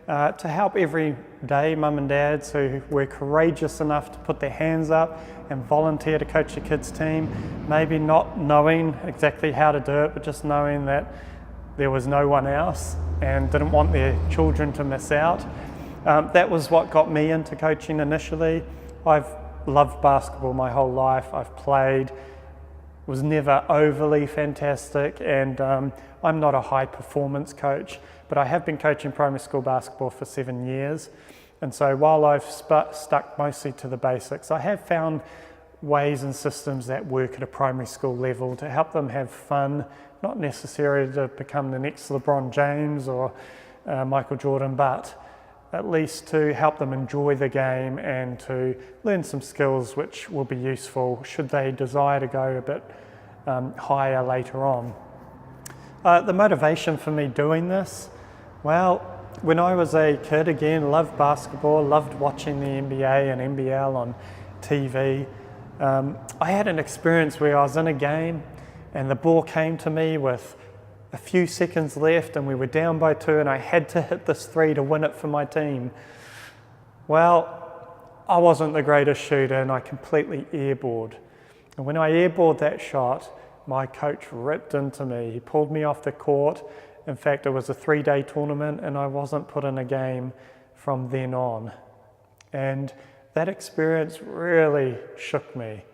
to help everyday mum and dads who were courageous enough to put their hands up and volunteer to coach a kids team, maybe not knowing exactly how to do it, but just knowing that there was no one else and didn't want their children to miss out. That was what got me into coaching initially. I've loved basketball my whole life. I've played, was never overly fantastic, and I'm not a high performance coach, but I have been coaching primary school basketball for 7 years. And so while I've stuck mostly to the basics, I have found ways and systems that work at a primary school level to help them have fun, not necessarily to become the next LeBron James or Michael Jordan, but at least to help them enjoy the game and to learn some skills which will be useful should they desire to go a bit higher later on. The motivation for me doing this, well, when I was a kid, again, loved basketball, loved watching the NBA and NBL on TV. I had an experience where I was in a game and the ball came to me with a few seconds left and we were down by 2 and I had to hit this 3 to win it for my team. Well, I wasn't the greatest shooter and I completely airballed. And when I airballed that shot, my coach ripped into me. He pulled me off the court. In fact, it was a 3-day tournament and I wasn't put in a game from then on. And that experience really shook me.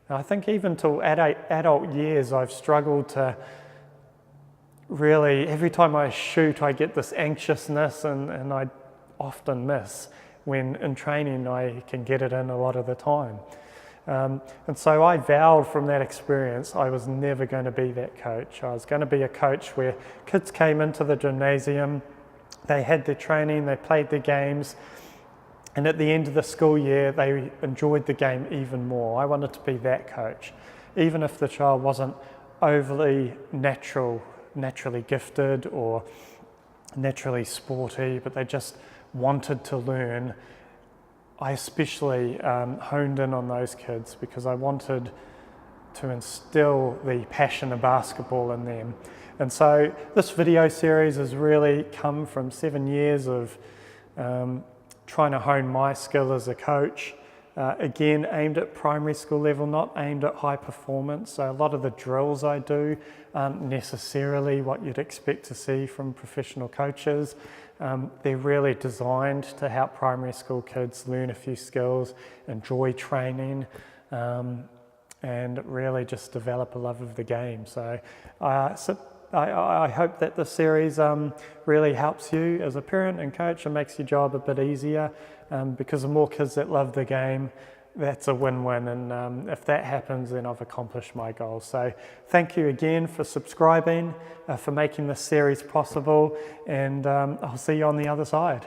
And I think even till adult years, I've struggled to really, every time I shoot, I get this anxiousness and I often miss when in training I can get it in a lot of the time. And so I vowed from that experience I was never going to be that coach. I was going to be a coach where kids came into the gymnasium, they had their training, they played their games, and at the end of the school year they enjoyed the game even more. I wanted to be that coach, even if the child wasn't overly naturally gifted or naturally sporty, but they just wanted to learn. I especially honed in on those kids because I wanted to instill the passion of basketball in them. And so this video series has really come from 7 years of trying to hone my skill as a coach. Again, aimed at primary school level, not aimed at high performance. So a lot of the drills I do aren't necessarily what you'd expect to see from professional coaches. They're really designed to help primary school kids learn a few skills, enjoy training, and really just develop a love of the game. So I hope that this series really helps you as a parent and coach and makes your job a bit easier, because the more kids that love the game, that's a win-win, and if that happens, then I've accomplished my goal. So thank you again for subscribing, for making this series possible, and I'll see you on the other side.